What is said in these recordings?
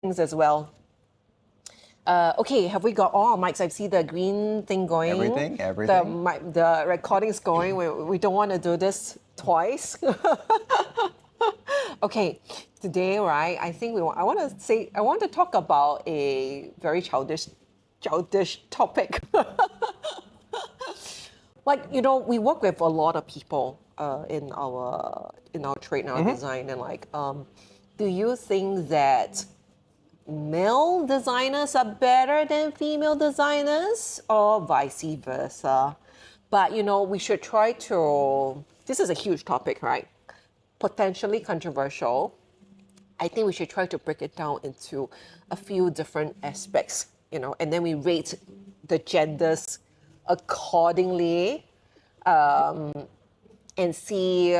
things as well. Okay, have we got all our mics? I see the green thing going. Everything. The recording's going. We don't want to do this twice. Okay, today, right? I think I want to talk about a very childish topic. Like, we work with a lot of people in our trade, in our design, and do you think that male designers are better than female designers or vice versa? But we should try to. This is a huge topic, right? Potentially controversial. I think we should try to break it down into a few different aspects, and then we rate the genders accordingly, and see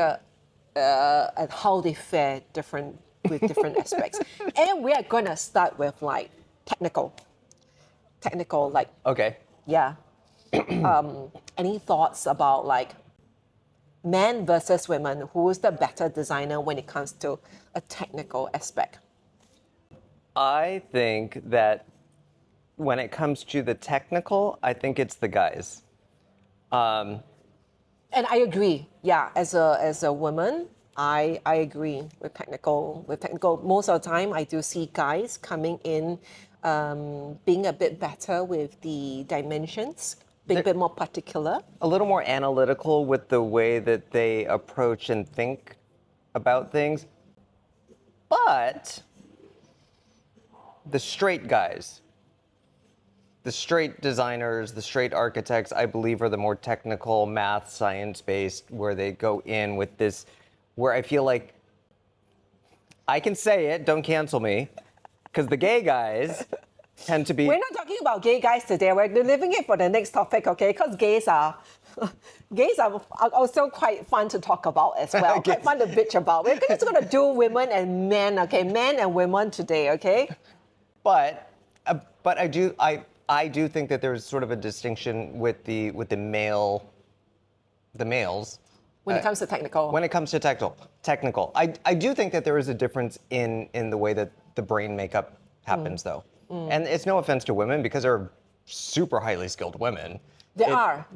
how they fare with different aspects. And we are gonna start with technical, Okay. yeah. Any thoughts about men versus women? Who is the better designer when it comes to a technical aspect? I think that when it comes to the technical, I think it's the guys. And I agree. Yeah, as a woman, I agree with technical. Most of the time, I do see guys coming in, being a bit better with the dimensions, being a bit more particular. A little more analytical with the way that they approach and think about things. But the straight guys, the straight designers, the straight architects, I believe are the more technical, math, science-based, where they go in with this, where I feel like, I can say it, don't cancel me, because the gay guys tend to be... We're not talking about gay guys today. We're leaving it for the next topic, okay? Because gays are also quite fun to talk about as well. Quite fun to bitch about. We're just going to do women and men, okay? Men and women today, okay? But I do think that there's sort of a distinction with the males. When it comes to technical. When it comes to technical. I do think that there is a difference in the way that the brain makeup happens, though. And it's no offense to women, because they're super highly skilled women. There are.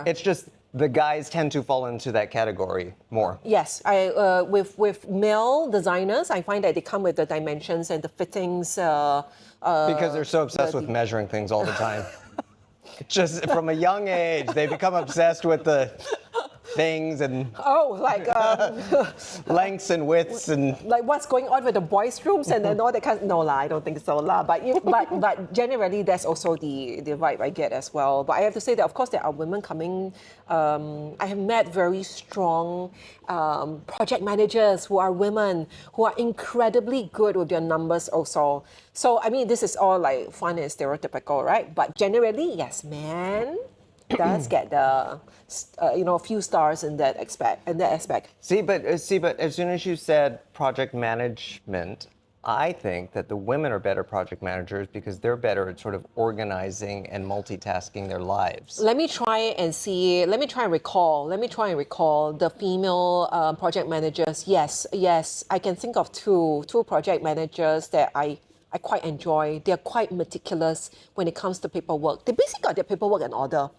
It's just the guys tend to fall into that category more. Yes, with male designers, I find that they come with the dimensions and the fittings. Because they're so obsessed with measuring things all the time. Just from a young age, they become obsessed with the things and lengths and widths and like what's going on with the boys' rooms and all that kind. No I don't think so But generally, that's also the vibe I get as well. But I have to say that of course there are women coming. I have met very strong project managers who are women who are incredibly good with their numbers also. So I mean, this is all like fun and stereotypical, right? But generally, yes, man does get the few stars in that aspect. See, but as soon as you said project management, I think that the women are better project managers because they're better at sort of organizing and multitasking their lives. Let me try and recall the female project managers. Yes, I can think of two project managers that I quite enjoy. They're quite meticulous when it comes to paperwork. They basically got their paperwork in order.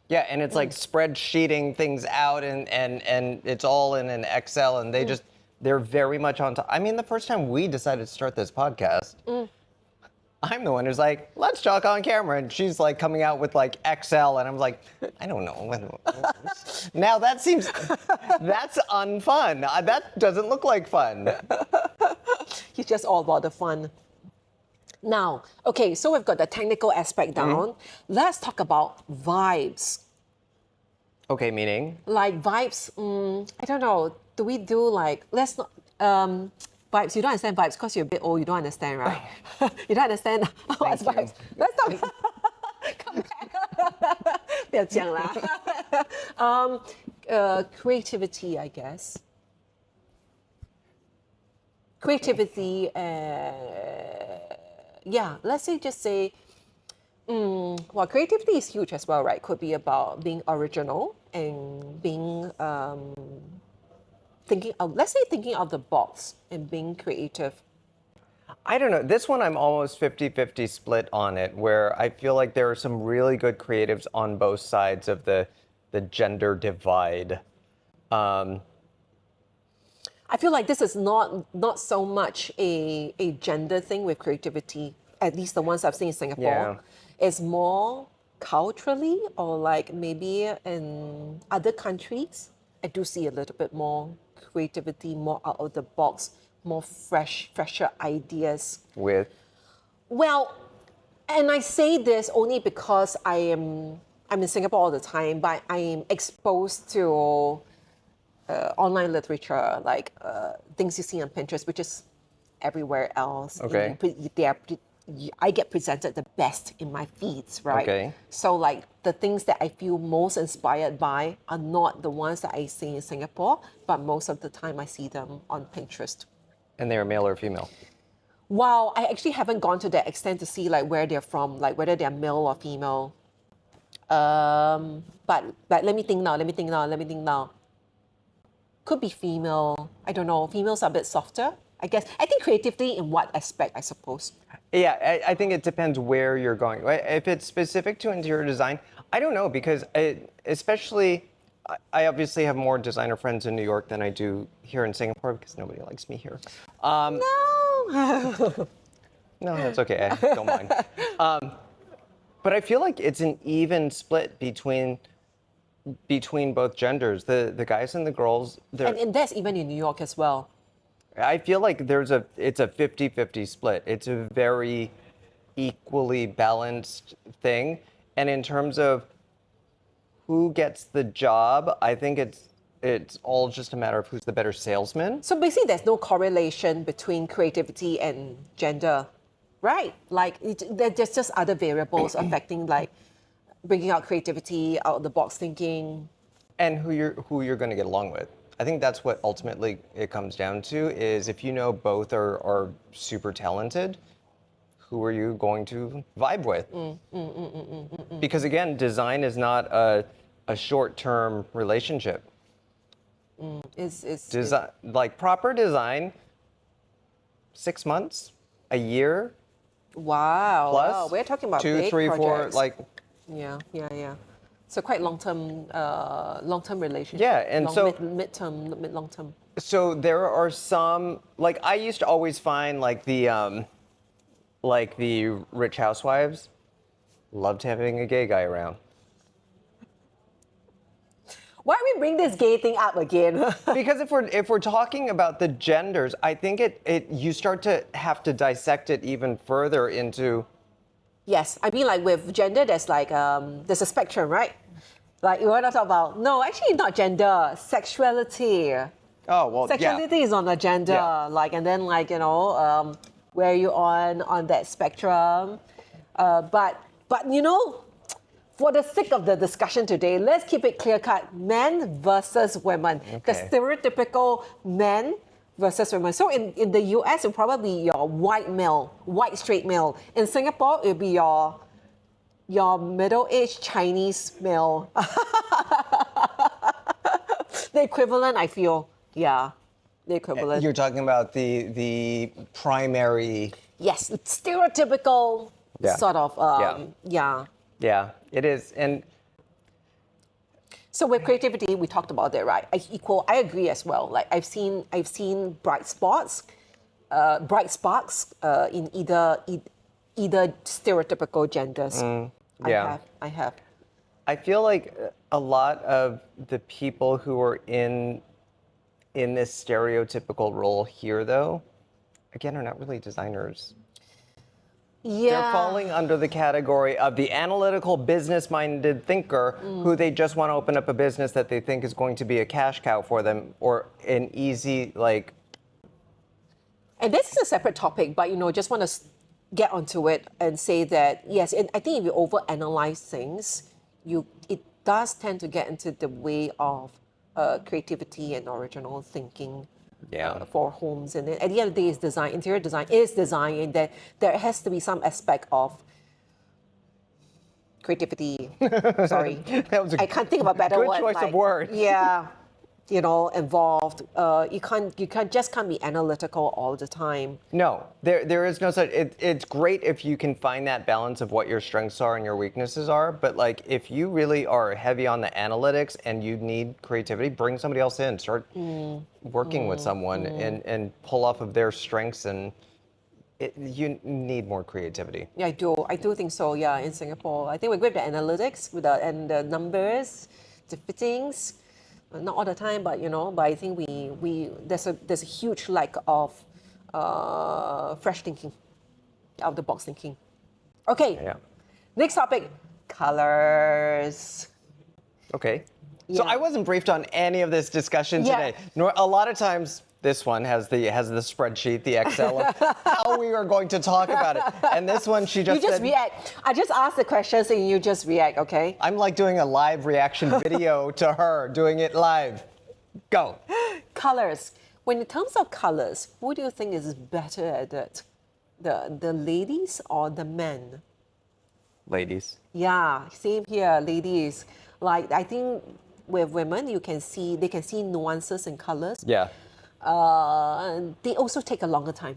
Yeah, and it's like spreadsheeting things out and it's all in an Excel, and they're very much on top. I mean, the first time we decided to start this podcast, I'm the one who's like, let's talk on camera, and she's like coming out with like Excel, and I'm like, I don't know. Now that's unfun. That doesn't look like fun. He's just all about the fun. Now, okay, so we've got the technical aspect down. Let's talk about vibes. Okay, meaning? Like vibes, I don't know. Do we do let's not, vibes, you don't understand vibes because you're a bit old, you don't understand, right? You don't understand what's vibes. Let's talk. Come back. 不要讲啦. Creativity, I guess. Creativity, let's say, well, creativity is huge as well, right? Could be about being original and being, thinking out of the box and being creative. I don't know. This one I'm almost 50-50 split on it, where I feel like there are some really good creatives on both sides of the gender divide. I feel like this is not so much a gender thing with creativity, at least the ones I've seen in Singapore. Yeah. It's more culturally or like maybe in other countries. I do see a little bit more creativity, more out of the box, more fresher ideas. With Well, and I say this only because I'm in Singapore all the time, but I am exposed to online literature, like things you see on Pinterest, which is everywhere else. Okay. I get presented the best in my feeds, right? Okay. So like the things that I feel most inspired by are not the ones that I see in Singapore, but most of the time I see them on Pinterest. and they are male or female. Wow, I actually haven't gone to that extent to see like where they're from, like whether they're male or female. But let me think now. Could be female. I don't know. Females are a bit softer, I guess. I think creatively in what aspect, I suppose. Yeah, I think it depends where you're going. If it's specific to interior design, I don't know because especially, I obviously have more designer friends in New York than I do here in Singapore because nobody likes me here. No. No, that's okay. I don't mind. But I feel like it's an even split between both genders. The guys and the girls. And that's even in New York as well. I feel like it's a 50-50 split. It's a very equally balanced thing. And in terms of who gets the job, I think it's all just a matter of who's the better salesman. So basically, there's no correlation between creativity and gender, right? Like there's just other variables affecting, like bringing out creativity, out of the box thinking. And who you're going to get along with. I think that's what ultimately it comes down to is if you know both are super talented, who are you going to vibe with? Because again, design is not a short-term relationship. Design, like proper design, 6 months, a year. Wow. Plus Wow. We're talking about 2, big 3, 4, projects. like. Yeah. So quite long-term relationship. Yeah, and mid-term, mid-long-term. So there are some, like I used to always find like the rich housewives loved having a gay guy around. Why do we bring this gay thing up again? Because if we're talking about the genders, I think you start to have to dissect it even further into. Yes, I mean like with gender, there's like there's a spectrum, right? Like you want to talk about actually not gender, sexuality. Oh well, Sexuality is on the gender, like, and then like where are you on that spectrum? But for the sake of the discussion today, let's keep it clear cut: men versus women. Okay. The stereotypical men versus women. So in the US, it'll probably be your white straight male. In Singapore, it'll be your middle-aged Chinese male. The equivalent, I feel. Yeah, the equivalent. You're talking about the primary. Yes, stereotypical sort of. Yeah. Yeah, it is, and. So with creativity, we talked about that, right? I agree as well. Like I've seen bright sparks in either stereotypical genders. Yeah. I have. I feel like a lot of the people who are in this stereotypical role here, though, again, are not really designers. Yeah. They're falling under the category of the analytical, business-minded thinker who they just want to open up a business that they think is going to be a cash cow for them or an easy, like. And this is a separate topic, but just want to get onto it and say that yes, and I think if you overanalyze things, it does tend to get into the way of creativity and original thinking. For homes, and then at the end of the day, it's design. Interior design is design, and there has to be some aspect of creativity. Sorry, That was I can't think of a better good word. choice of words. Yeah, involved. You can't be analytical all the time. No, there is no such. It's great if you can find that balance of what your strengths are and your weaknesses are. But like, if you really are heavy on the analytics and you need creativity, bring somebody else in. Start working with someone and pull off of their strengths, and you need more creativity. Yeah, I do think so. Yeah, in Singapore, I think we're great with the analytics and the numbers, the fittings. Not all the time, but but I think there's a huge lack of fresh thinking, out of the box thinking. Okay, Yeah. next topic, colors. Okay. So Yeah. I wasn't briefed on any of this discussion Yeah. today. Nor a lot of times this one has the spreadsheet, the Excel of how we are going to talk about it. And this one she just You just said, react. I just ask the questions and you just react, okay? I'm like doing a live reaction video to her, doing it live. Go. Colors. When in terms of colors, who do you think is better at it? The ladies or the men? Ladies. Yeah, same here, ladies. Like I think with women, they can see nuances in colors. Yeah. They also take a longer time.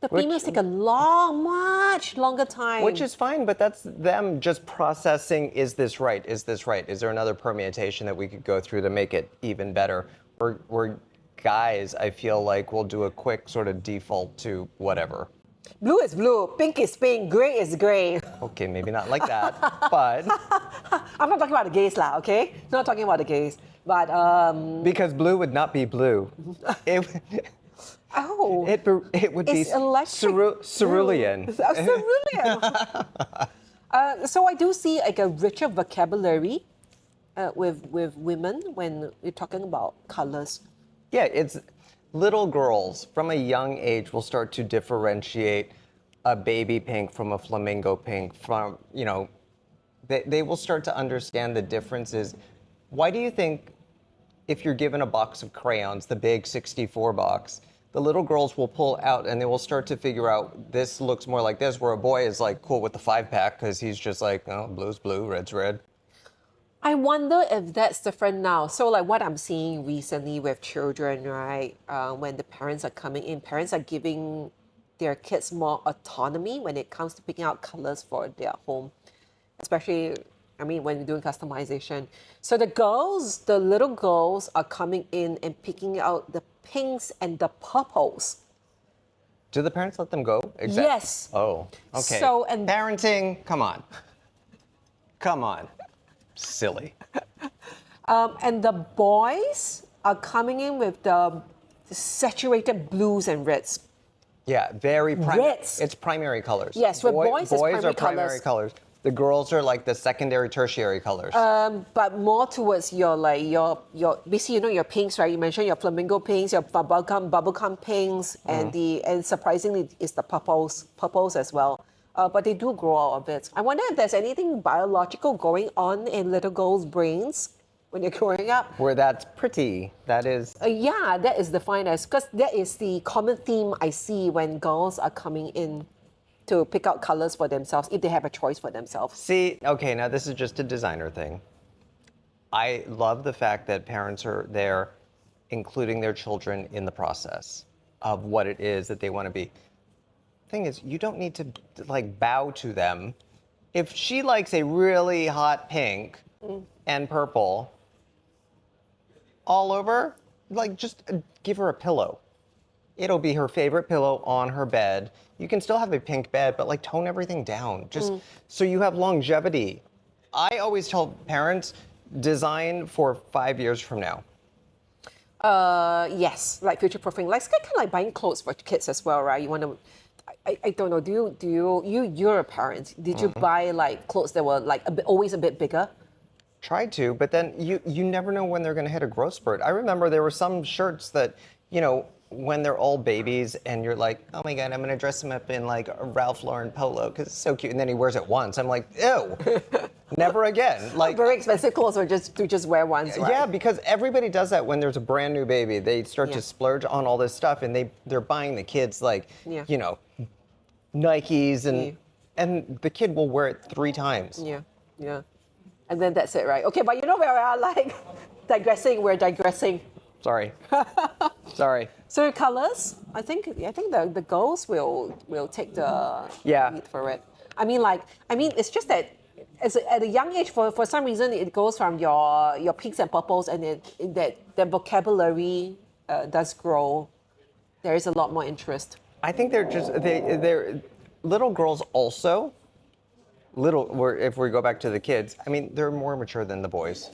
The Which- females take a much longer time. Which is fine, but that's them just processing, is this right? Is this right? Is there another permutation that we could go through to make it even better? We're guys, I feel like, will do a quick sort of default to whatever. blue is blue, pink is pink, gray is gray. Okay, maybe not like that, but I'm not talking about the gays lah, okay? Not talking about the gays. But because blue would not be blue. It oh, would be it's electric cerulean. Cerulean. So I do see like a richer vocabulary with women when you're talking about colors. Yeah, it's little girls from a young age will start to differentiate a baby pink from a flamingo pink from, they will start to understand the differences. Why do you think if you're given a box of crayons, the big 64 box, the little girls will pull out and they will start to figure out this looks more like this, where a boy is like cool with the 5-pack because he's just like, oh, blue's blue, red's red. I wonder if that's different now. So like what I'm seeing recently with children, right? When the parents are coming in, parents are giving their kids more autonomy when it comes to picking out colors for their home, especially, when you're doing customization. So the little girls are coming in and picking out the pinks and the purples. Do the parents let them go? Yes. Oh, okay. So, and parenting, come on. Come on. Silly. and the boys are coming in with the saturated blues and reds. Yeah, very Reds. It's primary colors. Yes, with boys, it's primary are primary colors. The girls are like the secondary, tertiary colors. But more towards your basically your pinks, right? You mentioned your flamingo pinks, your bubblegum pinks, and surprisingly it's the purples as well. But they do grow out of it. I wonder if there's anything biological going on in little girls' brains when they're growing up. Where that's pretty. That is. Yeah, that is defined as, because that is the common theme I see when girls are coming in to pick out colors for themselves if they have a choice for themselves. See, okay, now this is just a designer thing. I love the fact that parents are there including their children in the process of what it is that they want to be. Thing is, you don't need to like bow to them. If she likes a really hot pink and purple all over, like just give her a pillow. It'll be her favorite pillow on her bed. You can still have a pink bed, but like tone everything down just so you have longevity. I always tell parents, design for 5 years from now. Yes, like future proofing. Like it's kind of like buying clothes for kids as well, right? You want to. I don't know. You're a parent. Did you buy like clothes that were like always a bit bigger? Tried to, but then you never know when they're going to hit a growth spurt. I remember there were some shirts that, when they're all babies and you're like, oh my God, I'm going to dress him up in like a Ralph Lauren polo because it's so cute. And then he wears it once. I'm like, ew, never again. Like Very expensive clothes or just wear once, right? Yeah, because everybody does that when there's a brand new baby. They start to splurge on all this stuff and they're buying the kids like, Nikes and the kid will wear it 3 times. Yeah. And then that's it, right? Okay, but you know where we are like, digressing. We're digressing. Sorry. Sorry. So colors, I think the girls will take the Yeah. lead for it. It's just that at a young age, for some reason, it goes from your pinks and purples, and that the vocabulary does grow. There is a lot more interest. I think they're little girls also. If we go back to the kids, I mean, they're more mature than the boys.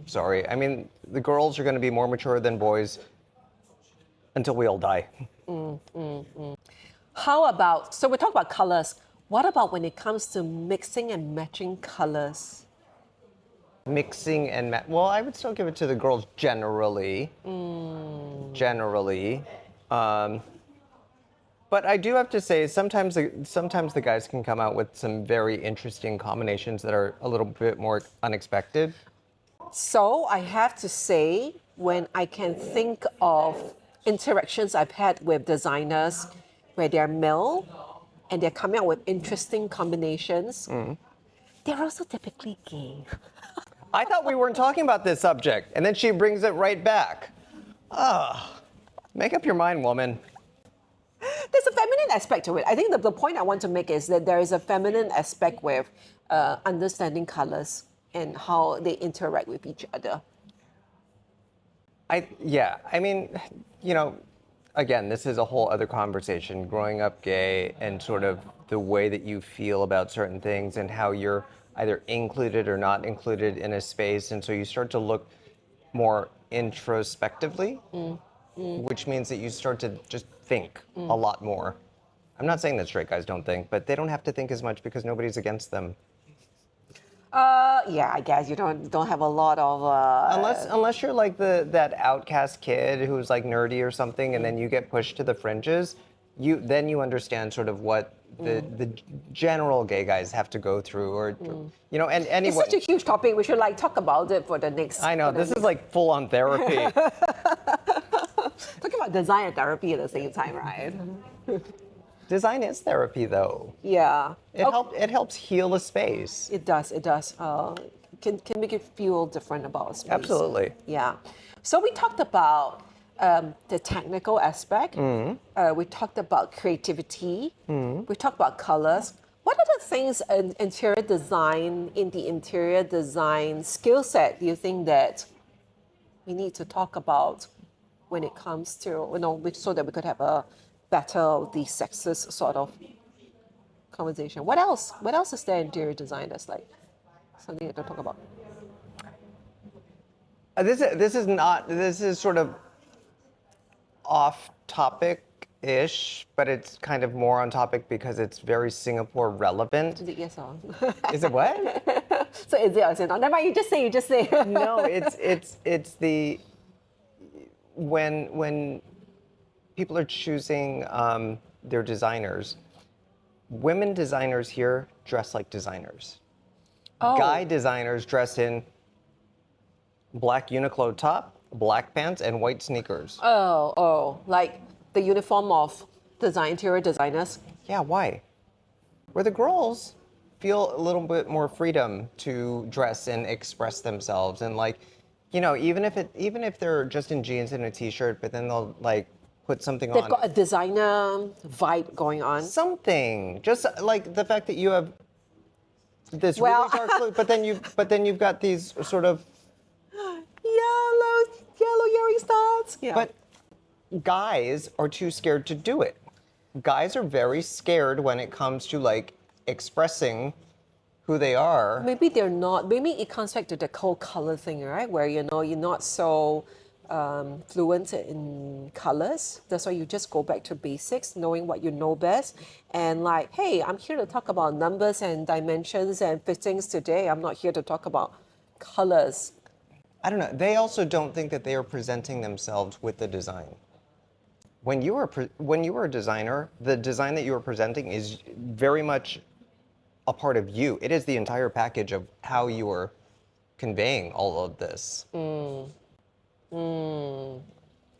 Sorry. I mean, the girls are going to be more mature than boys until we all die. How about, so we talk about colors. What about when it comes to mixing and matching colors? Mixing and well, I would still give it to the girls generally. Generally. But I do have to say, sometimes the guys can come out with some very interesting combinations that are a little bit more unexpected. So I have to say, when I can think of interactions I've had with designers where they're male and they're coming out with interesting combinations, they're also typically gay. I thought we weren't talking about this subject, and then she brings it right back. Make up your mind, woman. There's a feminine aspect to it. I think the point I want to make is that there is a feminine aspect with understanding colors and how they interact with each other. I mean, again, this is a whole other conversation. Growing up gay and sort of the way that you feel about certain things and how you're either included or not included in a space. And so you start to look more introspectively, which means that you start to just think a lot more. I'm not saying that straight guys don't think, but they don't have to think as much because nobody's against them. Yeah, I guess you don't have a lot of Unless you're like that outcast kid who's like nerdy or something, and then you get pushed to the fringes, then you understand sort of what the general gay guys have to go through, or and anyway. It's such a huge topic. We should talk about it for the next. I know this is like full on therapy. Talking about design and therapy at the same time, right? Design is therapy, though. Yeah. It helps heal a space. It does. It does. Can make you feel different about a space. Absolutely. Yeah. So we talked about the technical aspect. We talked about creativity. We talked about colors. What are the things in interior design skill set do you think that we need to talk about when it comes to, so that we could have a better of the sexist sort of conversation? What else? What else is there in interior design that's like something to talk about? This is sort of off topic-ish, but it's kind of more on topic because it's very Singapore relevant. Is it yes or? Is it what? So is it or is it not? Never mind, you just say. No, it's the when people are choosing their designers, women designers here dress like designers. Oh. Guy designers dress in black Uniqlo top, black pants, and white sneakers. Oh, like the uniform of interior designers. Yeah, why? Where the girls feel a little bit more freedom to dress and express themselves, and even if they're just in jeans and a t-shirt, but then they'll put something on. They've got a designer vibe going on. Something, just like the fact that you have this really dark blue, but then you've got these sort of yellow earring studs. Yeah. But guys are too scared to do it. Guys are very scared when it comes to expressing who they are. Maybe they're not. Maybe it comes back to the whole color thing, right? Where you're not so fluent in colors. That's why you just go back to basics, knowing what you know best. And hey, I'm here to talk about numbers and dimensions and fittings today. I'm not here to talk about colors. I don't know. They also don't think that they are presenting themselves with the design. When you were a designer, the design that you are presenting is very much a part of you. It is the entire package of how you are conveying all of this. I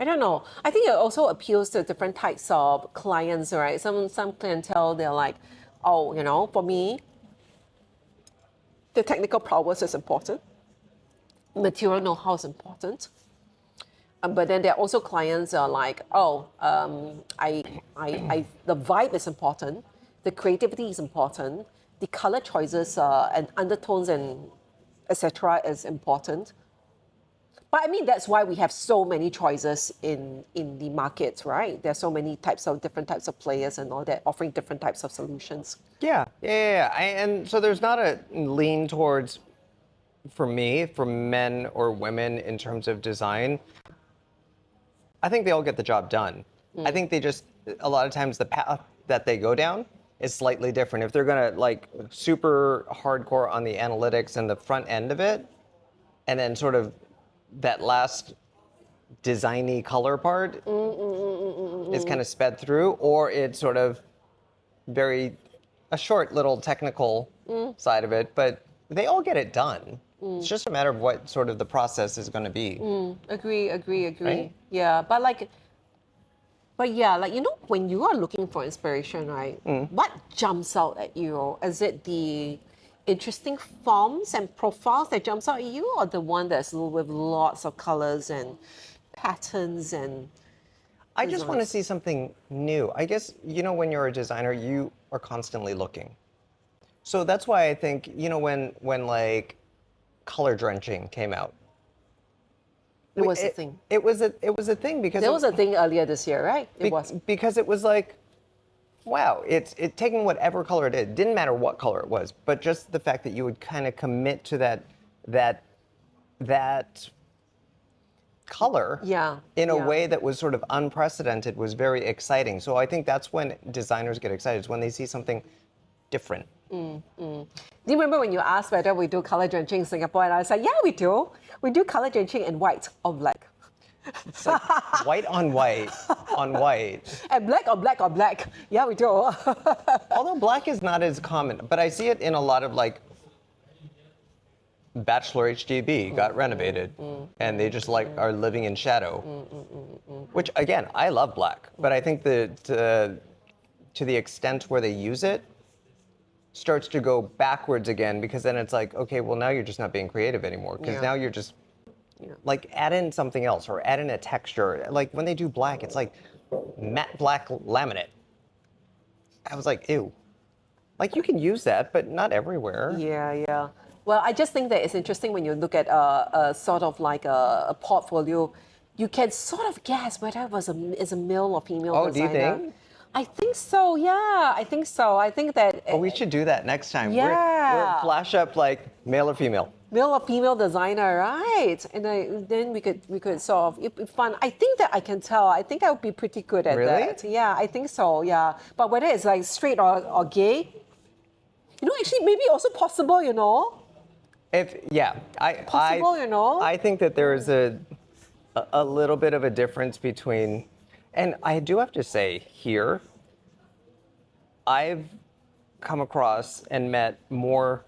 don't know. I think it also appeals to different types of clients, right? Some clientele, they're like, for me, the technical prowess is important. material know-how is important. But then there are also clients are like, oh, the vibe is important, the creativity is important, the color choices and undertones and etc. is important. But I mean, that's why we have so many choices in the market, right? There's so many different types of players and all that offering different types of solutions. Yeah. And so there's not a lean towards, for me, for men or women in terms of design. I think they all get the job done. I think they just, a lot of times the path that they go down is slightly different. If they're gonna like super hardcore on the analytics and the front end of it, and then sort of that last designy color part is kind of sped through, or it's sort of a short little technical side of it, but they all get it done. It's just a matter of what sort of the process is going to be. Agree. Right? Yeah, like, you know, when you are looking for inspiration, right? What jumps out at you? Is it the interesting forms and profiles that jumps out at you, or the one that's with lots of colors and patterns and I just want to designs? see something new. I guess, you know, when you're a designer, you are constantly looking. So that's why I think, you know, when like color drenching came out, It was a thing. It was a thing because There was a thing earlier this year, right? It was. because it was like, wow, it's taking whatever color it is. It didn't matter what color it was, but just the fact that you would kind of commit to that color in a way that was sort of unprecedented was very exciting. So I think that's when designers get excited, is when they see something different. Do you remember when you asked whether we do color drenching in Singapore? And I said, yeah, we do. We do color drenching in white or black. It's like white on white on white. And black or black or black. Yeah, we do. Although black is not as common, but I see it in a lot of like Bachelor HDB got renovated and they just like are living in shadow. Which again, I love black, but I think that to the extent where they use it starts to go backwards again, because then it's like, okay, well now you're just not being creative anymore, because now you're just like add in something else or add in a texture. Like when they do black, it's like matte black laminate. I was like, ew. Like you can use that, but not everywhere. Yeah. Well, I just think that it's interesting when you look at a sort of like a portfolio, you can sort of guess whether it was is a male or female designer. Do you think? I think so, yeah. I think so. I think that... Oh, we should do that next time. Yeah. We'll flash up like male or female. Male or female designer, right? And then we could sort of, it'd be fun. I think that I can tell. I think I would be pretty good at that. Yeah, I think so, yeah. But whether it's like straight or gay, you know, actually maybe also possible, you know? I think that there is a little bit of a difference between, and I do have to say here, I've come across and met more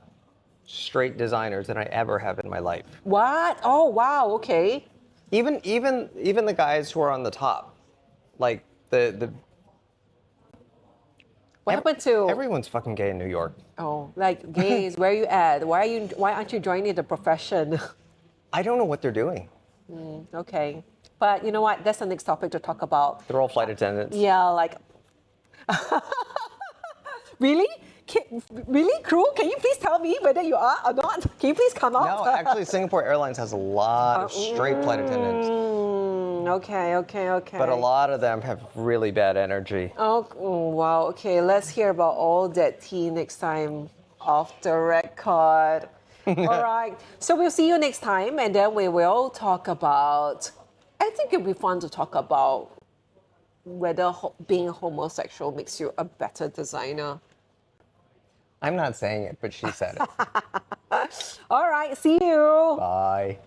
straight designers than I ever have in my life. What? Oh, wow, okay. Even the guys who are on the top, like the What happened to... Everyone's fucking gay in New York. Oh, like gays, where are you at? Why aren't you joining the profession? I don't know what they're doing. Okay. But you know what? That's the next topic to talk about. They're all flight attendants. Yeah, like... Really? Really, crew? Can you please tell me whether you are or not? Can you please come out? No, actually, Singapore Airlines has a lot of straight flight attendants. Okay. But a lot of them have really bad energy. Oh, wow. Okay, let's hear about all that tea next time off the record. All right. So we'll see you next time, and then we will talk about... I think it'll be fun to talk about whether being homosexual makes you a better designer. I'm not saying it, but she said it. All right, see you. Bye.